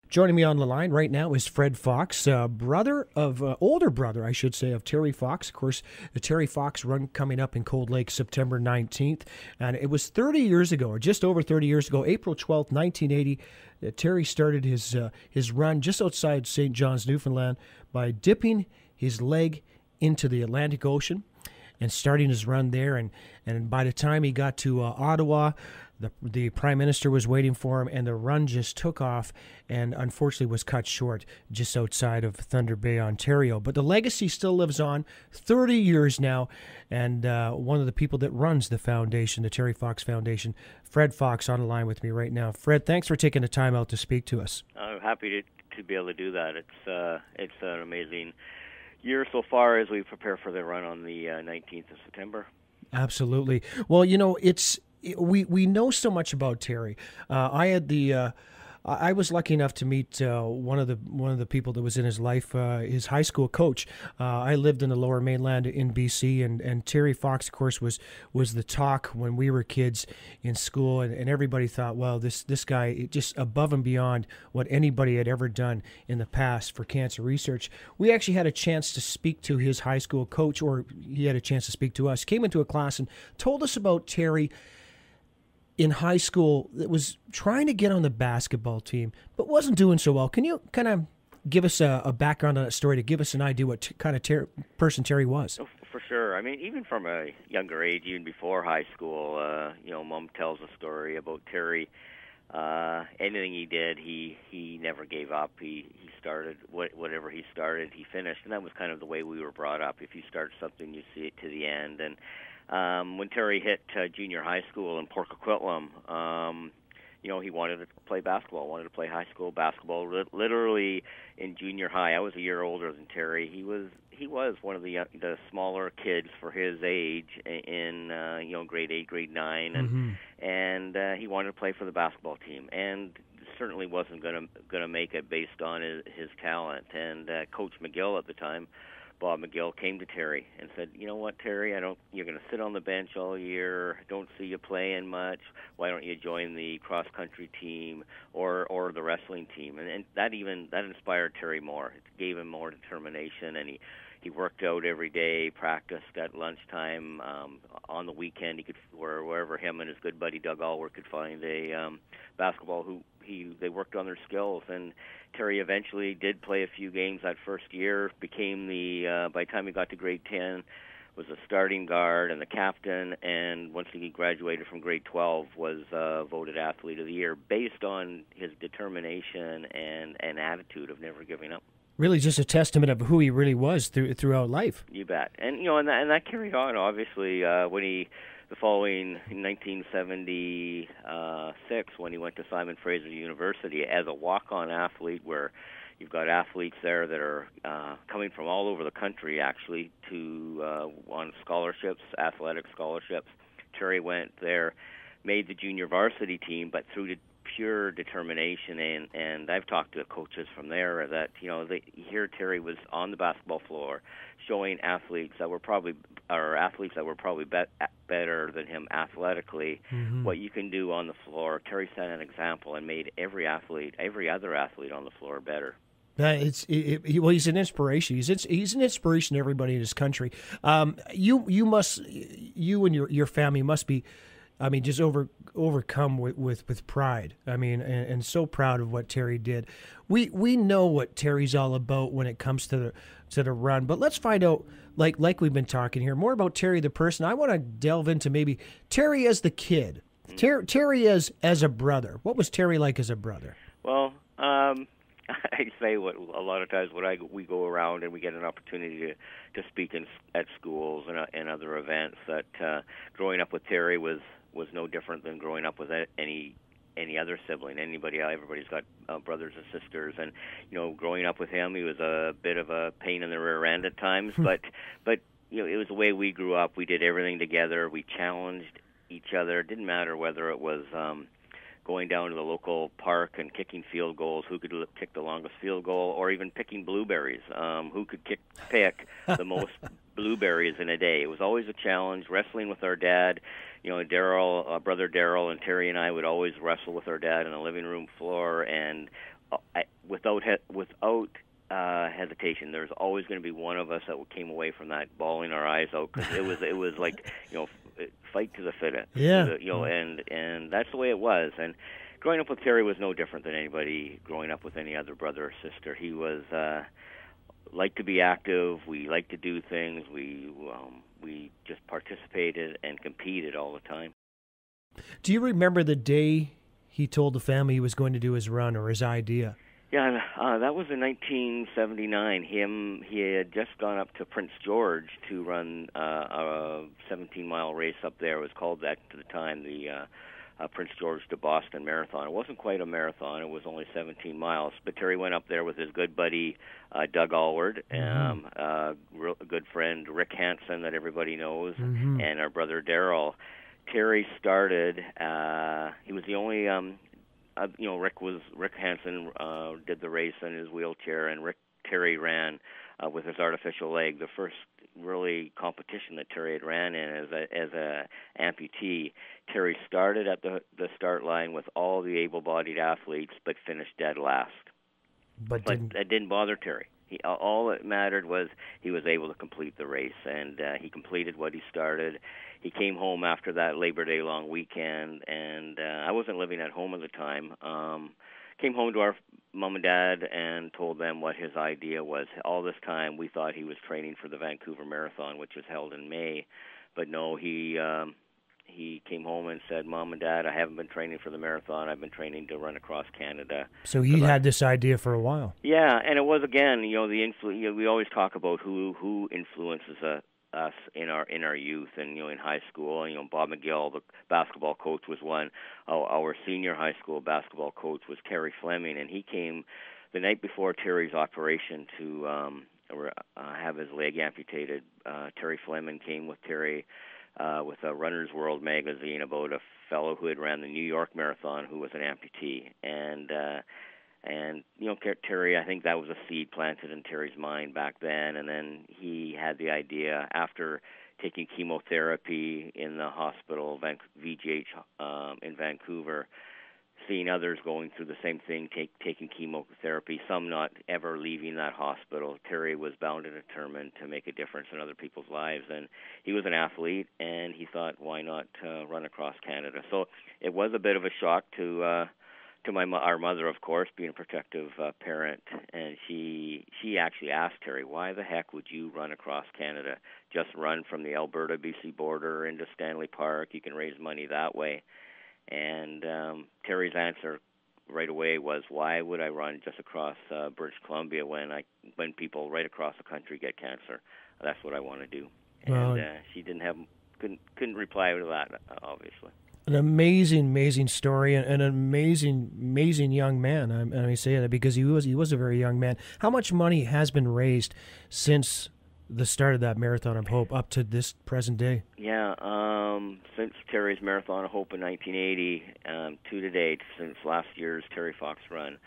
Joining me on the line right now is Fred Fox, older brother, I should say, of Terry Fox. Of course, the Terry Fox run coming up in Cold Lake September 19th. And it was 30 years ago, or just over 30 years ago, April 12th, 1980, that Terry started his run just outside St. John's, Newfoundland, by dipping his leg into the Atlantic Ocean and starting his run there. And by the time he got to Ottawa, the Prime Minister was waiting for him, and the run just took off and unfortunately was cut short just outside of Thunder Bay, Ontario. But the legacy still lives on, 30 years now, and one of the people that runs the foundation, the Terry Fox Foundation, Fred Fox, on the line with me right now. Fred, thanks for taking the time out to speak to us. I'm happy to be able to do that. It's an amazing year so far as we prepare for the run on the 19th of September. Absolutely. Well, we know so much about Terry. I was lucky enough to meet one of the people that was in his life, his high school coach. I lived in the Lower Mainland in BC, and Terry Fox, of course, was the talk when we were kids in school, and everybody thought, well, this guy, just above and beyond what anybody had ever done in the past for cancer research. We actually had a chance to speak to his high school coach, or he had a chance to speak to us. Came into a class and told us about Terry in high school that was trying to get on the basketball team, but wasn't doing so well. Can you kind of give us a background on that story to give us an idea what kind of person Terry was? Oh, for sure. I mean, even from a younger age, even before high school, Mom tells a story about Terry. Anything he did, he never gave up. He started whatever he started, he finished, and that was kind of the way we were brought up. If you start something, you see it to the end. And when Terry hit junior high school in Port Coquitlam, he wanted to play basketball, wanted to play high school basketball. Literally in junior high, I was a year older than Terry. He was one of the smaller kids for his age in grade 8, grade 9, and he wanted to play for the basketball team, and certainly wasn't gonna make it based on his talent. And Coach McGill at the time, Bob McGill, came to Terry and said, "You know what, Terry? You're going to sit on the bench all year. I don't see you playing much. Why don't you join the cross country team or the wrestling team?" And that inspired Terry more. It gave him more determination, and he worked out every day, practiced at lunchtime. On the weekend, he could wherever him and his good buddy Doug Allworth could find a basketball they worked on their skills. And Terry eventually did play a few games that first year, became by the time he got to grade 10, was a starting guard and the captain, and once he graduated from grade 12, was voted Athlete of the Year based on his determination and attitude of never giving up. Really just a testament of who he really was throughout life. You bet. And and that carried on, obviously, when the following 1976, when he went to Simon Fraser University as a walk-on athlete, where you've got athletes there that are coming from all over the country, actually, on scholarships, athletic scholarships. Terry went there, made the junior varsity team, but through pure determination, and I've talked to coaches from there that here Terry was on the basketball floor showing athletes that were probably better than him athletically what you can do on the floor. Terry set an example and made every other athlete on the floor better. He's an inspiration. He's an inspiration to everybody in his country. You and your family must be, just overcome with pride. And so proud of what Terry did. We know what Terry's all about when it comes to the run. But let's find out, like we've been talking here, more about Terry the person. I want to delve into maybe Terry as the kid, Terry as a brother. What was Terry like as a brother? Well, I say what a lot of times when we go around and we get an opportunity to speak at schools and other events, that growing up with Terry was no different than growing up with any other sibling. Everybody's got brothers and sisters, and growing up with him, he was a bit of a pain in the rear end at times, but it was the way we grew up. We did everything together. We challenged each other. It didn't matter whether it was going down to the local park and kicking field goals, who could kick the longest field goal, or even picking blueberries, who could pick the most blueberries in a day. It was always a challenge. Wrestling with our dad, Daryl, brother Daryl, and Terry and I would always wrestle with our dad on the living room floor, and without hesitation, there's always going to be one of us that came away from that bawling our eyes out, because it was like, fight to the fittest. Yeah. And that's the way it was. And growing up with Terry was no different than anybody growing up with any other brother or sister. He was liked to be active. We liked to do things. We just participated and competed all the time. Do you remember the day he told the family he was going to do his run, or his idea? Yeah, that was in 1979. He had just gone up to Prince George to run a 17-mile race up there. It was called that at the time, the Prince George to Boston Marathon. It wasn't quite a marathon. It was only 17 miles. But Terry went up there with his good buddy Doug Allward, a good friend Rick Hansen that everybody knows, and our brother Darrell. Terry started. He was the only. Rick Hansen did the race in his wheelchair, and Terry ran with his artificial leg. The first really competition that Terry had ran in as a amputee. Terry started at the start line with all the able-bodied athletes, but finished dead last. But that didn't bother Terry. All that mattered was he was able to complete the race, and he completed what he started. He came home after that Labor Day long weekend, and I wasn't living at home at the time. Came home to our mom and dad and told them what his idea was. All this time we thought he was training for the Vancouver Marathon, which was held in May, but no, he came home and said, "Mom and Dad, I haven't been training for the marathon. I've been training to run across Canada." So he had this idea for a while. Yeah, and it was, again, we always talk about who influences us in our youth, and in high school. Bob McGill, the basketball coach, was one. Our senior high school basketball coach was Terry Fleming, and he came the night before Terry's operation to have his leg amputated. Terry Fleming came with Terry with a Runner's World magazine about a fellow who had ran the New York Marathon who was an amputee, and Terry, I think that was a seed planted in Terry's mind back then, and then he had the idea after taking chemotherapy in the hospital, VGH in Vancouver, seeing others going through the same thing, taking chemotherapy, some not ever leaving that hospital. Terry was bound and determined to make a difference in other people's lives, and he was an athlete, and he thought, why not run across Canada? So it was a bit of a shock to our mother, of course, being a protective parent, and she actually asked Terry, why the heck would you run across Canada? Just run from the Alberta-BC border into Stanley Park. You can raise money that way. And Terry's answer right away was, why would I run just across British Columbia when people right across the country get cancer? That's what I want to do. And she couldn't reply to that, obviously. An amazing story, and an amazing young man. I say that because he was a very young man. How much money has been raised since the start of that Marathon of Hope up to this present day? Yeah, since Terry's Marathon of Hope in 1980 to date, since last year's Terry Fox run,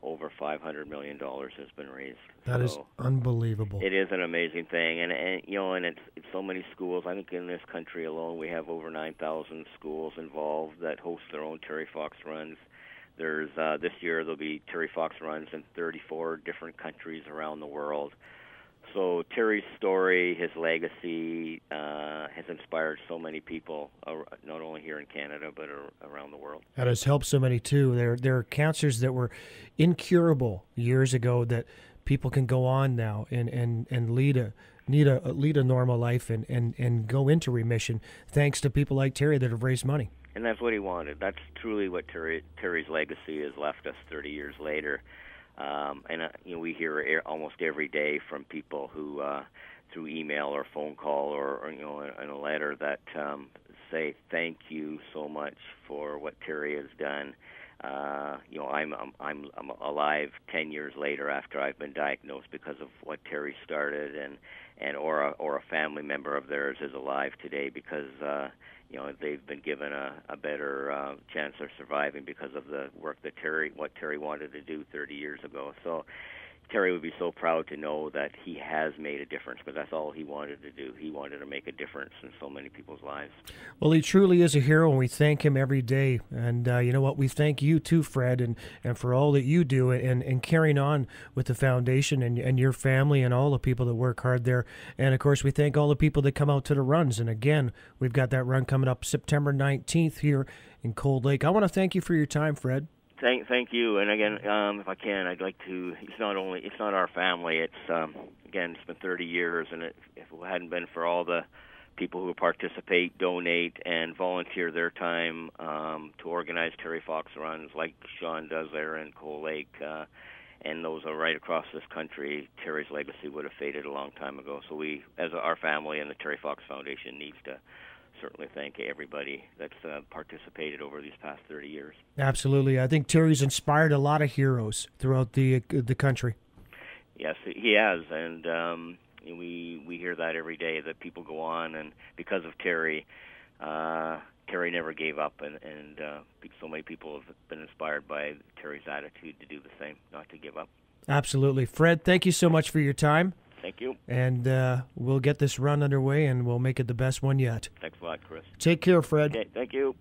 over $500 million has been raised. That is unbelievable. It is an amazing thing, and it's so many schools. I think in this country alone, we have over 9,000 schools involved that host their own Terry Fox runs. There's this year there'll be Terry Fox runs in 34 different countries around the world. So Terry's story, his legacy, has inspired so many people, not only here in Canada, but around the world. That has helped so many, too. There are cancers that were incurable years ago that people can go on now and lead a normal life and go into remission, thanks to people like Terry that have raised money. And that's what he wanted. That's truly what Terry's legacy has left us 30 years later. We hear almost every day from people who, through email or phone call or in a letter, that say thank you so much for what Terry has done. I'm alive 10 years later after I've been diagnosed because of what Terry started, or a family member of theirs is alive today because they've been given a better chance of surviving because of the work that Terry wanted to do 30 years ago. So, Terry would be so proud to know that he has made a difference, because that's all he wanted to do. He wanted to make a difference in so many people's lives. Well, he truly is a hero, and we thank him every day. And you know what? We thank you too, Fred, and for all that you do and carrying on with the foundation and your family and all the people that work hard there. And, of course, we thank all the people that come out to the runs. And, again, we've got that run coming up September 19th here in Cold Lake. I want to thank you for your time, Fred. Thank you. And again, if I can, I'd like to. It's not our family. It's again, it's been 30 years, and if it hadn't been for all the people who participate, donate, and volunteer their time to organize Terry Fox runs, like Sean does there in Cold Lake, and those are right across this country, Terry's legacy would have faded a long time ago. So we, as our family and the Terry Fox Foundation, needs to certainly thank everybody that's participated over these past 30 years. Absolutely. I think Terry's inspired a lot of heroes throughout the country. Yes, he has, and we hear that every day, that people go on, and because of Terry, Terry never gave up, and so many people have been inspired by Terry's attitude to do the same, not to give up. Absolutely. Fred, thank you so much for your time. Thank you. And we'll get this run underway, and we'll make it the best one yet. Thanks a lot, Chris. Take care, Fred. Okay, thank you.